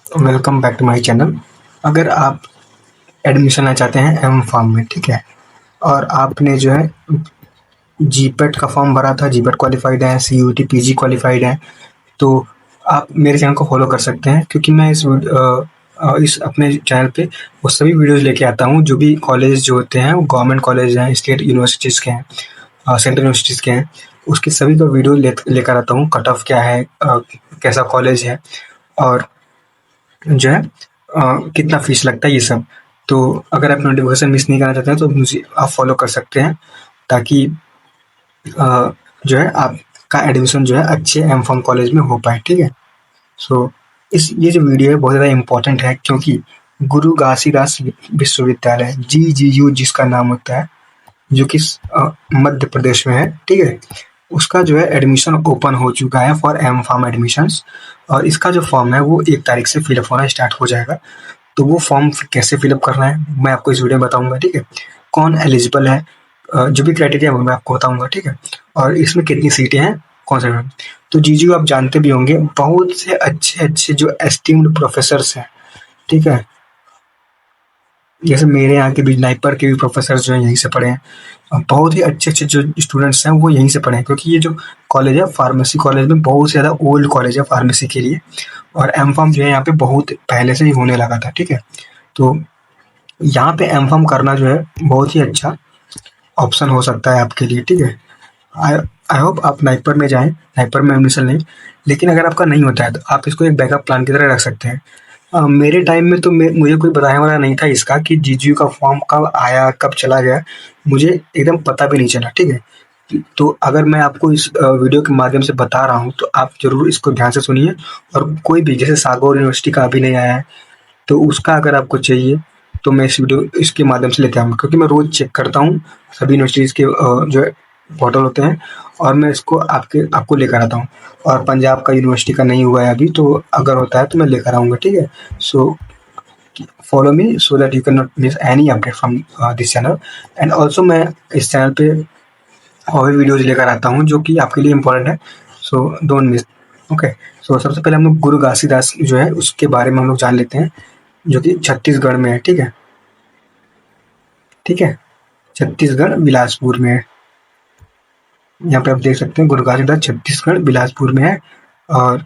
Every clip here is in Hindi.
Welcome back to my channel. अगर आप एडमिशन लेना चाहते हैं एम फार्म में, ठीक है, और आपने जो है जीपेट का फॉर्म भरा था, जीपेट क्वालिफाइड है, सीयूटी पीजी क्वालिफाइड है, तो आप मेरे चैनल को फॉलो कर सकते हैं, क्योंकि मैं इस अपने चैनल पे वो सभी वीडियोस लेके आता हूँ जो भी कॉलेज जो होते हैं वो गवर्नमेंट कॉलेज हैं, स्टेट यूनिवर्सिटीज़ के हैं, सेंट्रल यूनिवर्सिटीज़ के हैं, उसकी सभी का वीडियो लेकर आता हूँ। कट ऑफ क्या है, कैसा कॉलेज है, और जो है कितना फीस लगता है, ये सब। तो अगर आप नोटिफिकेशन मिस नहीं करना चाहते हैं तो मुझे आप फॉलो कर सकते हैं, ताकि जो है आपका एडमिशन जो है अच्छे एम फार्म कॉलेज में हो पाए, ठीक है। सो इस ये जो वीडियो है बहुत ज़्यादा इम्पोर्टेंट है, क्योंकि गुरु घासीदास विश्वविद्यालय GGU जिसका नाम होता है, जो कि मध्य प्रदेश में है, ठीक है, उसका जो है एडमिशन ओपन हो चुका है फॉर एम फार्म एडमिशन्स। और इसका जो फॉर्म है वो 1 तारीख से फिलअप होना स्टार्ट हो जाएगा। तो वो फॉर्म कैसे फिलअप करना है मैं आपको इस वीडियो में बताऊंगा, ठीक है। कौन एलिजिबल है, जो भी क्राइटेरिया वो मैं आपको बताऊंगा, ठीक है। और इसमें कितनी सीटें हैं, कौन सा। तो जीजीयू आप जानते भी होंगे, बहुत से अच्छे अच्छे जो एस्टीम्ड प्रोफेसर्स हैं, ठीक है। जैसे मेरे यहाँ के भी नाइपर के भी प्रोफेसर जो हैं यहीं से पढ़े हैं। बहुत ही अच्छे अच्छे जो स्टूडेंट्स हैं वो यहीं से पढ़े हैं, क्योंकि ये जो कॉलेज है फार्मेसी कॉलेज में बहुत ज़्यादा ओल्ड कॉलेज है फार्मेसी के लिए। और एम फार्म जो है यहाँ पे बहुत पहले से ही होने लगा था, ठीक है। तो यहाँ पे एम फार्म करना जो है बहुत ही अच्छा ऑप्शन हो सकता है आपके लिए, ठीक है। आई आई होप आप नाइपर में जाएं, नाइपर में एडमिशन लें। लेकिन अगर आपका नहीं होता है तो आप इसको एक बैकअप प्लान की तरह रख सकते हैं। मेरे टाइम में तो मुझे कोई बताने वाला नहीं था इसका कि जीजीयू का फॉर्म कब आया कब चला गया, मुझे एकदम पता भी नहीं चला, ठीक है। तो अगर मैं आपको इस वीडियो के माध्यम से बता रहा हूँ तो आप ज़रूर इसको ध्यान से सुनिए। और कोई भी जैसे सागौर यूनिवर्सिटी का अभी नहीं आया है, तो उसका अगर आपको चाहिए तो मैं इस वीडियो इसके माध्यम से लेते आऊँगा, क्योंकि मैं रोज़ चेक करता हूँ सभी यूनिवर्सिटीज़ के जो पोर्टल होते हैं, और मैं इसको आपको लेकर आता हूँ। और पंजाब का यूनिवर्सिटी का नहीं हुआ है अभी, तो अगर होता है तो मैं लेकर आऊँगा, ठीक है। So follow me so that you can not miss any update from this channel. And also मैं इस चैनल पे और भी वीडियोज़ लेकर आता हूँ जो कि आपके लिए इम्पोर्टेंट है, सो डोंट मिस। ओके, सो सबसे पहले हम लोग गुरु घासीदास जो है उसके बारे में हम लोग जान लेते हैं, जो कि छत्तीसगढ़ में है, ठीक है, ठीक है, छत्तीसगढ़ बिलासपुर में है। यहाँ पे आप देख सकते हैं गुरु घासीदास छत्तीसगढ़ बिलासपुर में है। और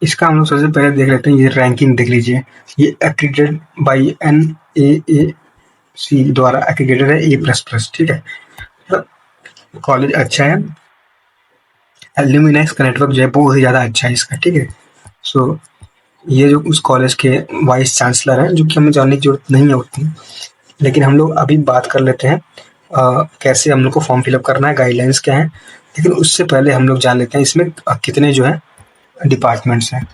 इसका हम लोग सबसे पहले देख लेते हैं, ये रैंकिंग देख लीजिए। ये एक्रीडेटेड बाई NAAC द्वारा एक्रीडेटेड है A++, ठीक है। कॉलेज अच्छा है, एल्यूमिनाइज का नेटवर्क जो है बहुत ही ज़्यादा अच्छा है इसका, ठीक है। सो ये जो उस कॉलेज के वाइस चांसलर हैं, जो कि हमें जानने की जरूरत नहीं है उतनी, लेकिन हम लोग अभी बात कर लेते हैं कैसे हम लोग को फॉर्म फिलअप करना है, गाइडलाइंस क्या है। लेकिन उससे पहले हम लोग जान लेते हैं इसमें कितने जो है डिपार्टमेंट्स हैं।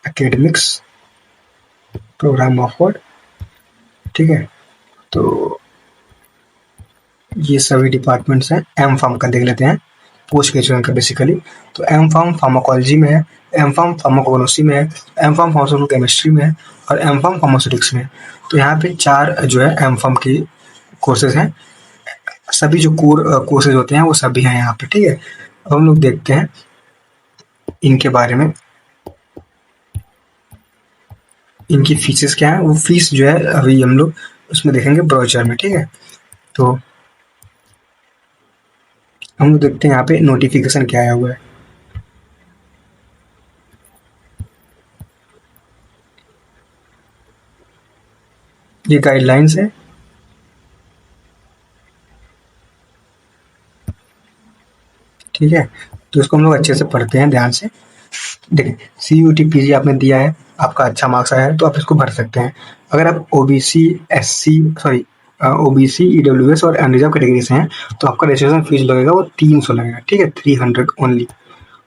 एकेडमिक्स, प्रोग्राम ऑफर्ड, ठीक है। तो ये सभी डिपार्टमेंट्स हैं। एम फार्म का देख लेते हैं, पोस्ट ग्रेजुएशन का बेसिकली। तो एम फार्म फार्माकोलॉजी में है, एम फार्म फार्माकोग्नोसी में है, एम फार्म फार्मास्यूटिकल केमिस्ट्री में है, और एम फार्म फार्मास्यूटिक्स में है। तो यहाँ पे 4 जो है एम फार्म की कोर्सेज हैं। सभी जो कोर कोर्सेज होते हैं वो सभी हैं यहाँ पे, ठीक है। अब हम लोग देखते हैं इनके बारे में, इनकी फीसेस क्या है। वो फीस जो है अभी हम लोग उसमें देखेंगे ब्राउचर में, ठीक है। तो हम लोग देखते हैं यहाँ पे नोटिफिकेशन क्या आया हुआ है। ये गाइडलाइंस है, ठीक है। तो इसको हम लोग अच्छे से पढ़ते हैं ध्यान से। देखिए, CUT PG आपने दिया है, आपका अच्छा मार्क्स आया है तो आप इसको भर सकते हैं। अगर आप OBC SC sorry OBC EWS और अनरिजर्व कैटेगरी से हैं तो आपका रजिस्ट्रेशन फीस लगेगा वो 300 लगेगा, ठीक है, 300 ओनली।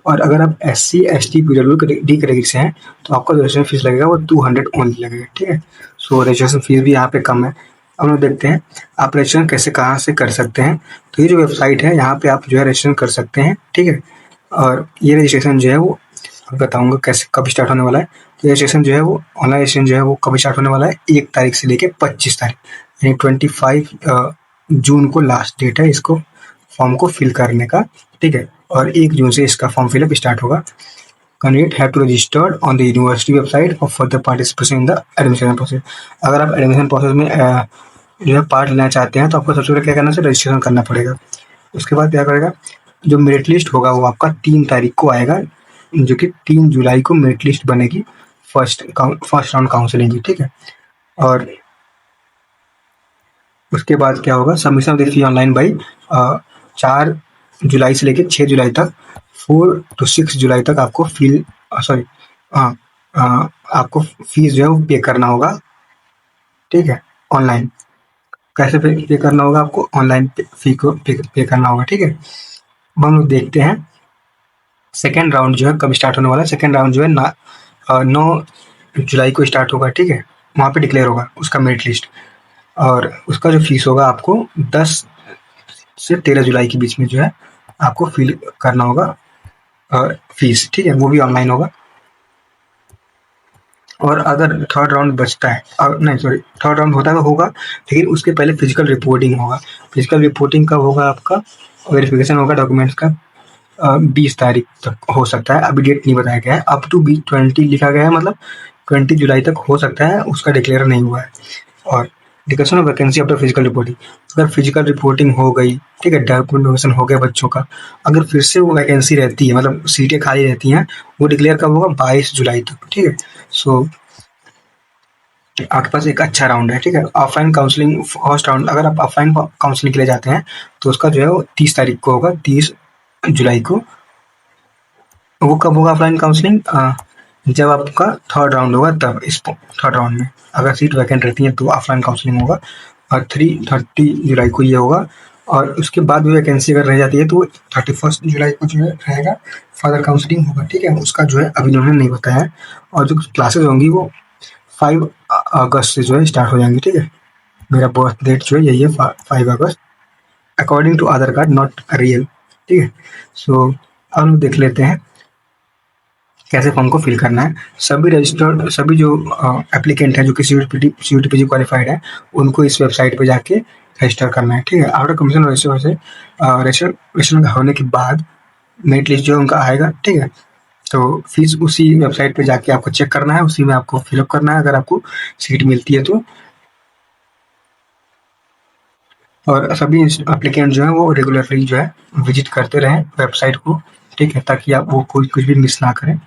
और अगर आप SC ST PWD कैटेगरी से हैं तो आपका रजिस्ट्रेशन फीस लगेगा वो 200 ओनली लगेगा, ठीक है। सो रजिस्ट्रेशन फीस भी यहाँ पे कम है। अब हम देखते हैं आप रजिस्ट्रेशन कैसे कहाँ से कर सकते हैं। तो ये जो वेबसाइट है यहाँ पे आप जो है रजिस्ट्रेशन कर सकते हैं, ठीक है। और ये रजिस्ट्रेशन जो है वो बताऊंगा कैसे कब स्टार्ट होने वाला है। तो रजिस्ट्रेशन जो है वो ऑनलाइन रजिस्ट्रेशन जो है वो कब स्टार्ट होने वाला है, 1 तारीख से लेके 25 तारीख, यानी 25 जून को लास्ट डेट है इसको फॉर्म को फिल करने का, ठीक है। और 1 जून से इसका फॉर्म फिलअप स्टार्ट होगा। Candidate have to registered on the university website for further participation in the admission process. अगर आप एडमिशन प्रोसेस में जो है पार्ट लेना चाहते हैं तो आपको सबसे पहले क्या करना है, रजिस्ट्रेशन करना पड़ेगा। उसके बाद क्या करेगा, जो मेरिट लिस्ट होगा वो आपका 3 तारीख को आएगा, जो कि 3 जुलाई को मेरिट लिस्ट बनेगी फर्स्ट राउंड काउंसलिंग की, ठीक है। और उसके बाद क्या होगा, submission of the fee online buy 4 जुलाई से लेकर 6 जुलाई तक, 4 to 6 जुलाई तक आपको आपको फीस जो है वो पे करना होगा, ठीक है, ऑनलाइन। कैसे पे करना होगा, आपको ऑनलाइन फी को पे करना होगा, ठीक है। अब हम लोग देखते हैं सेकेंड राउंड जो है कब स्टार्ट होने वाला है। सेकेंड राउंड जो है 9 जुलाई को स्टार्ट होगा, ठीक है। वहाँ पे डिक्लेयर होगा उसका मेरिट लिस्ट, और उसका जो फीस होगा आपको 10 से 13 जुलाई के बीच में जो है आपको फिल करना होगा फीस, ठीक है। वो भी ऑनलाइन होगा। और अगर थर्ड राउंड बचता है, नहीं सॉरी, थर्ड राउंड होता है तो होगा, लेकिन उसके पहले फिजिकल रिपोर्टिंग होगा। फिजिकल रिपोर्टिंग कब होगा, आपका वेरिफिकेशन होगा डॉक्यूमेंट्स का 20 तारीख तक हो सकता है, अभी डेट नहीं बताया गया है। अप टू 20 लिखा गया है, मतलब 20 जुलाई तक हो सकता है, उसका डिक्लेयर नहीं हुआ है। और declaration of vacancy after physical reporting, अगर फिजिकल रिपोर्टिंग हो गई, ठीक है, डॉक्यूमेंटेशन हो गया बच्चों का, अगर फिर से वो वैकेंसी रहती है, मतलब सीटें खाली रहती हैं, वो डिक्लेयर कब होगा, 22 जुलाई तक, ठीक है। सो आपके पास एक अच्छा राउंड है, ठीक है। ऑफलाइन काउंसलिंग फर्स्ट राउंड, अगर आप ऑफलाइन काउंसलिंग के लिए जाते हैं तो उसका जो है वो 30 तारीख को होगा, 30 जुलाई को। वो कब होगा ऑफलाइन काउंसलिंग, जब आपका थर्ड राउंड होगा तब। इस थर्ड राउंड में अगर सीट वैकेंट रहती है तो ऑफलाइन काउंसलिंग होगा, और 30 जुलाई को ये होगा। और उसके बाद भी वैकेंसी अगर रह जाती है तो 31 जुलाई को जो है रहेगा, फर्दर काउंसलिंग होगा, ठीक है। उसका जो है अभी उन्होंने नहीं बताया है। और जो क्लासेस होंगी वो 5 अगस्त से जो है स्टार्ट हो जाएंगी, ठीक है। मेरा बर्थ डेट जो है यही है, 5 अगस्त, according to Aadhaar card, not real, ठीक है। सो अब हम देख लेते हैं कैसे फॉर्म को फिल करना है। सभी जो एप्लीकेंट हैं जो कि CUET-PG क्वालिफाइड है, उनको इस वेबसाइट पे जाके रजिस्टर करना है, ठीक है। आफ्टर कमीशन रजिस्ट्रेशन होने के बाद मेरिट लिस्ट जो उनका आएगा, ठीक है। तो फीस उसी वेबसाइट पे जाके आपको चेक करना है, उसी में आपको फिलअप करना है अगर आपको सीट मिलती है तो। और सभी एप्लीकेंट जो है वो रेगुलरली जो है विजिट करते रहें वेबसाइट को, ठीक है, ताकि आप वो कुछ भी मिस ना करें।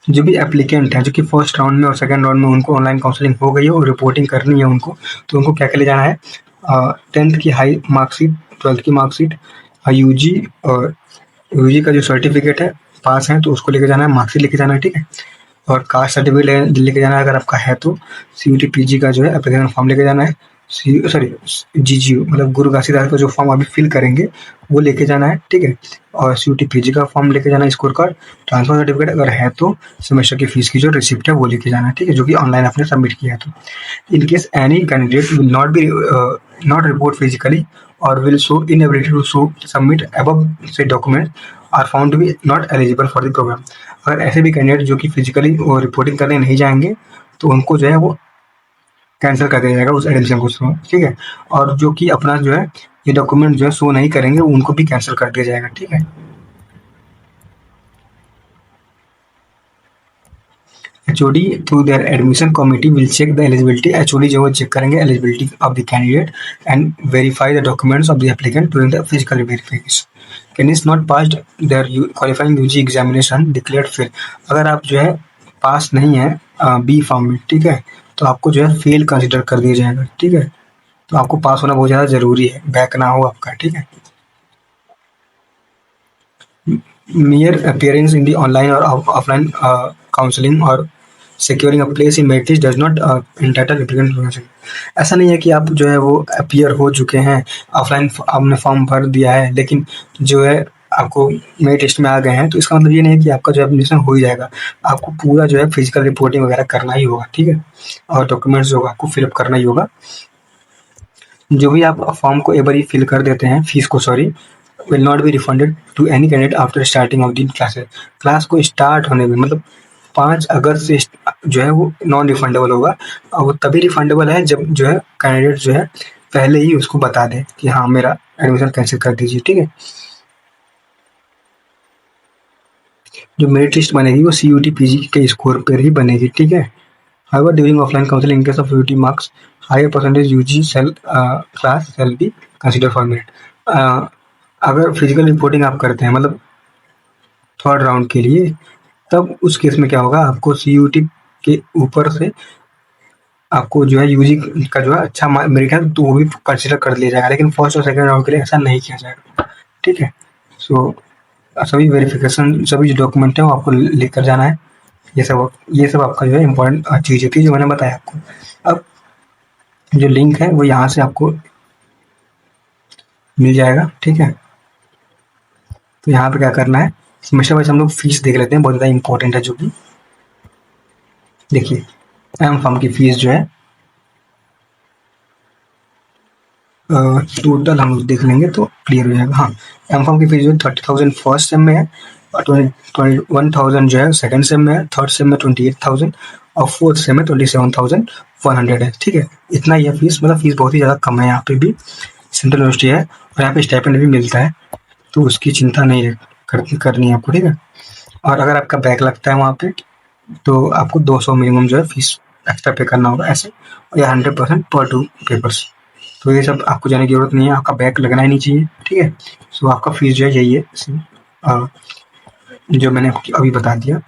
जो भी एप्लीकेंट है जो कि फर्स्ट राउंड में और सेकंड राउंड में उनको ऑनलाइन काउंसलिंग हो गई है और रिपोर्टिंग करनी है उनको, तो उनको क्या क्या ले जाना है, 10th की हाई मार्कशीट, 12th की मार्कशीट, यूजी और यूजी का जो सर्टिफिकेट है, पास है तो उसको लेके जाना है, मार्कशीट लेके जाना है, ठीक है। और कास्ट सर्टिफिकेट लेके जाना है अगर आपका है तो। CUET-PG का जो है एप्लीकेशन फॉर्म लेके जाना है, सॉरी GGU मतलब गुरु घासीदास का जो फॉर्म अभी फिल करेंगे वो लेके जाना है, ठीक है। और CUET-PG का फॉर्म लेके जाना है, स्कोर कार्ड, ट्रांसफर सर्टिफिकेट अगर है तो, सेमेस्टर की फीस की जो रिसिप्ट है वो लेके जाना है, ठीक है, जो कि ऑनलाइन आपने सबमिट किया है तो। In case any candidate will not report physically और will show inability to show submit above से document are found to be not eligible for the program. अगर ऐसे भी कैंडिडेट जो कि फिजिकली रिपोर्टिंग करने नहीं जाएंगे तो उनको जो है वो कैंसिल कर दिया जाएगा उस एडमिशन को, ठीक है। और जो कि अपना जो है ये डॉक्यूमेंट जो है शो नहीं करेंगे उनको भी कैंसिल कर दिया जाएगा, ठीक है। HOD through their admission committee will check the eligibility. HOD जो है चेक करेंगे eligibility of the candidate and verify the documents of the applicant during the physical verification. Can is not passed their qualifying UG examination declared fail. अगर आप जो है पास नहीं है बी फॉर्म में, ठीक है, तो आपको जो है फेल कंसिडर कर दिया जाएगा, ठीक है। तो आपको पास होना बहुत ज़्यादा ज़रूरी है, बैक ना हो आपका, ठीक है। mere appearance in the online or offline counseling और securing a place in merit list does not entitle applicant to counseling। ऐसा नहीं है कि आप जो है वो अपीयर हो चुके हैं, ऑफलाइन आपने फॉर्म भर दिया है लेकिन जो है आपको मेरिट लिस्ट में आ गए हैं, तो इसका मतलब ये नहीं है कि आपका जो एडमिशन हो ही जाएगा। आपको पूरा जो है फिजिकल रिपोर्टिंग वगैरह करना ही होगा, ठीक है, और डॉक्यूमेंट्स जो आपको फिलअप करना ही होगा। जो भी आप फॉर्म को एक बार फिल कर देते हैं, फीस को sorry, will not be refunded to any candidate after starting of the classes. Class को स्टार्ट होने में मतलब 5 अगस्त से जो है वो नॉन रिफंडेबल होगा, और वो तभी रिफंडेबल है जब जो है कैंडिडेट जो है पहले ही उसको बता दे कि हाँ मेरा एडमिशन कैंसिल कर दीजिए, ठीक है। जो मेरिट लिस्ट बनेगी वो CUT PG के स्कोर पर ही बनेगी, ठीक है। However, during offline counseling, in case of UT marks, higher percentage UG cell class shall be considered for merit. अगर फिजिकल रिपोर्टिंग आप करते हैं मतलब थर्ड राउंड के लिए, तब उस केस में क्या होगा, आपको CUT के ऊपर से आपको जो है UG का जो है अच्छा मेरिट है तो वो भी कंसिडर कर लिया जाएगा, लेकिन फर्स्ट और सेकंड राउंड के लिए ऐसा नहीं किया जाएगा, ठीक है। सो सभी वेरिफिकेशन, सभी जो डॉक्यूमेंट है वो आपको लेकर जाना है। ये सब आपका जो है इम्पोर्टेंट चीज़ थी जो मैंने बताया आपको। अब जो लिंक है वो यहाँ से आपको मिल जाएगा, ठीक है। तो यहाँ पे क्या करना है, सेमेस्टर वाइज हम लोग फीस देख लेते हैं, बहुत ज़्यादा इंपॉर्टेंट है जो कि देखिए M.Pharm की फीस जो है टोटल हम लोग देख लेंगे तो क्लियर हो जाएगा। हाँ, M.Pharm की फीस जो है 30,000 फर्स्ट सेम में है, और 21,000 जो है सेकंड सेम में है, थर्ड सेम में 28,000 और फोर्थ सेम में 27,100 है, ठीक है। इतना ही है फीस, मतलब फीस बहुत ही ज़्यादा कम है। यहाँ पे भी सेंट्रल यूनिवर्सिटी है और यहाँ पे स्टाइपेंड भी मिलता है, तो उसकी चिंता नहीं करनी है आपको, ठीक है। और अगर आपका बैक लगता है वहाँ पे तो आपको 200 मिनिमम जो है फीस एक्स्ट्रा पे करना होगा ऐसे, और या 100% पर 2 पेपर्स। तो ये सब आपको जाने की जरूरत नहीं है, आपका बैक लगना ही नहीं चाहिए, ठीक है। सो आपका फीस जो है यही है जो मैंने अभी बता दिया।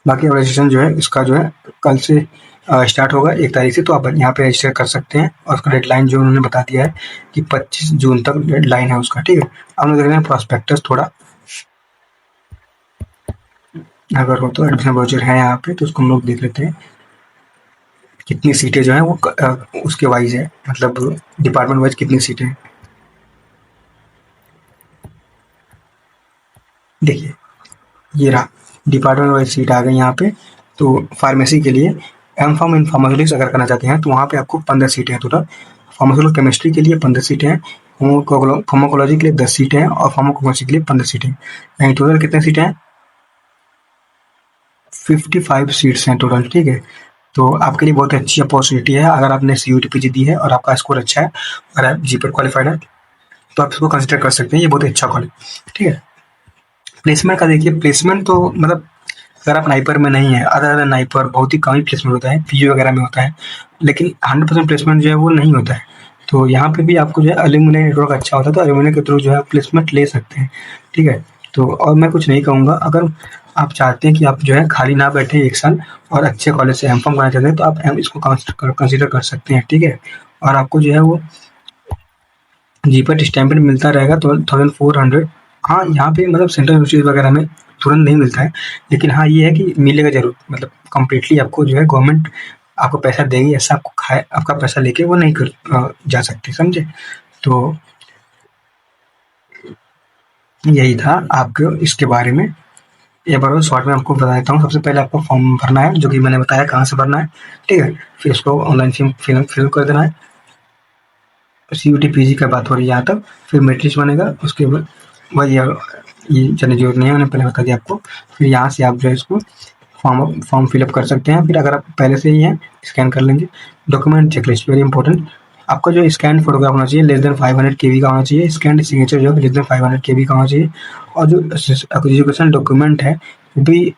बाकी रजिस्ट्रेशन जो है इसका जो है कल से स्टार्ट होगा 1 तारीख से, तो आप यहाँ पे रजिस्टर कर सकते हैं। और उसका डेडलाइन जो उन्होंने बता दिया है कि 25 जून तक डेडलाइन है उसका, ठीक है। अब हम देख रहे हैं प्रॉस्पेक्टस थोड़ा, अगर हो तो एडमिशन ब्रोचर है यहाँ पे, तो उसको हम लोग देख लेते हैं कितनी सीटें जो है वो उसके वाइज है, मतलब डिपार्टमेंट वाइज कितनी सीटें हैं। देखिए ये रहा डिपार्टमेंट वाइज सीट आ गई यहाँ पे। तो फार्मेसी के लिए M.Pharm इन फार्मास्यूटिक्स अगर करना चाहते हैं तो वहाँ पे आपको 15 सीटें हैं टोटल। फार्मास्यूटिकल केमिस्ट्री के लिए 15 सीटें हैं, फार्माकोलॉजी के लिए 10 सीटें हैं, और फार्माकोग्नोसी के लिए 15 सीटें हैं। यानी टोटल कितने सीटें हैं, 55 सीट्स हैं टोटल, ठीक है। तो आपके लिए बहुत अच्छी अपॉर्चुनिटी है, अगर आपने CUT PG दी है और आपका स्कोर अच्छा है और आप GPAT क्वालिफाइड है तो आप इसको कंसिडर कर सकते हैं, ये बहुत अच्छा कॉलेज, ठीक है। प्लेसमेंट का देखिए, प्लेसमेंट तो मतलब अगर आप नाइपर में नहीं है, अदर देन नाइपर बहुत ही कम ही प्लेसमेंट होता है, PG वगैरह में होता है, लेकिन 100% प्लेसमेंट जो है वो नहीं होता है। तो यहाँ पे भी आपको जो है अलुमिनी नेटवर्क अच्छा होता है, तो अलुमिनी के थ्रू जो है प्लेसमेंट ले सकते हैं, ठीक है। तो और मैं कुछ नहीं कहूँगा, अगर आप चाहते हैं कि आप जो है खाली ना बैठे 1 साल और अच्छे कॉलेज से M.Pharm करना चाहते हैं तो आप इसको कंसिडर कर सकते हैं, ठीक है। और आपको जो है वो GPAT स्टैम्पिंग मिलता रहेगा तो 1400। हाँ, यहाँ पे मतलब सेंट्रल यूनिवर्सिटी वगैरह में तुरंत नहीं मिलता है, लेकिन हाँ ये है कि मिलेगा ज़रूर, मतलब कम्प्लीटली आपको जो है गवर्नमेंट आपको पैसा देगी, ऐसा आपको आपका पैसा लेके वो नहीं जा सकती, समझे। तो यही था आपको इसके बारे में, एक बार शॉर्ट में आपको बता देता हूँ। सबसे पहले आपको फॉर्म भरना है, जो कि मैंने बताया कहाँ से भरना है, ठीक है। फिर उसको ऑनलाइन फिल कर देना है। CUT PG का बात हो रही है यहाँ तक, फिर मेरिट लिस्ट बनेगा, उसके बाद वही ये जाने की जरूरत नहीं है, मैंने पहले बता दिया आपको। फिर यहाँ से आप जो है इसको फॉर्म फिलअप कर सकते हैं। फिर अगर आप पहले से ही हैं स्कैन कर लेंगे। डॉक्यूमेंट चेकलिस्ट वेरी इंपॉर्टेंट, आपका जो स्कैन फोटोग्राफ होना चाहिए लेस देन 500 KB का होना चाहिए, स्कैन सिग्नेचर जो है लेस देन 500 KB का होना चाहिए, और जो एजुकेशन डॉक्यूमेंट है वो भी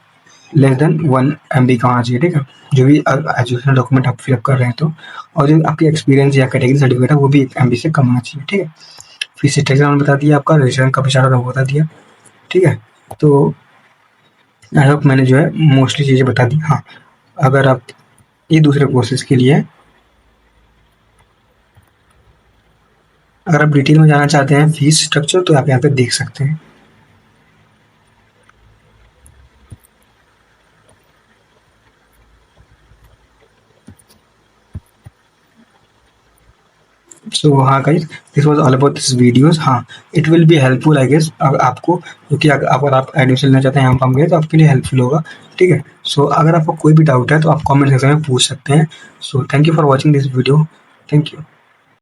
लेस देन 1 MB का होना चाहिए, ठीक है। जो भी एजुकेशन डॉक्यूमेंट आप फिलअप कर रहे हैं तो, और जो आपकी एक्सपीरियंस या कैटेगरी सर्टिफिकेट है वो भी 1 MB से कम होना चाहिए, ठीक है। फीस स्ट्रक्चर मैंने बता दिया, आपका रजिस्ट्रेशन कब स्टार्ट होगा वो बता दिया, ठीक है। तो आई होप मैंने जो है मोस्टली चीज़ें बता दी। हाँ, अगर आप ये दूसरे कोर्सेज के लिए अगर आप डिटेल में जाना चाहते हैं फीस स्ट्रक्चर, तो आप यहाँ पे देख सकते हैं। सो हाँ guys, this was all about this videos. हाँ, it will be helpful I guess आपको, क्योंकि अगर आप एडमिशन लेना चाहते हैं M.Pharm में तो आपके लिए हेल्पफुल होगा, ठीक है। सो अगर आपको कोई भी डाउट है तो आप कमेंट सेक्शन में पूछ सकते हैं। So thank you for watching this video, thank you.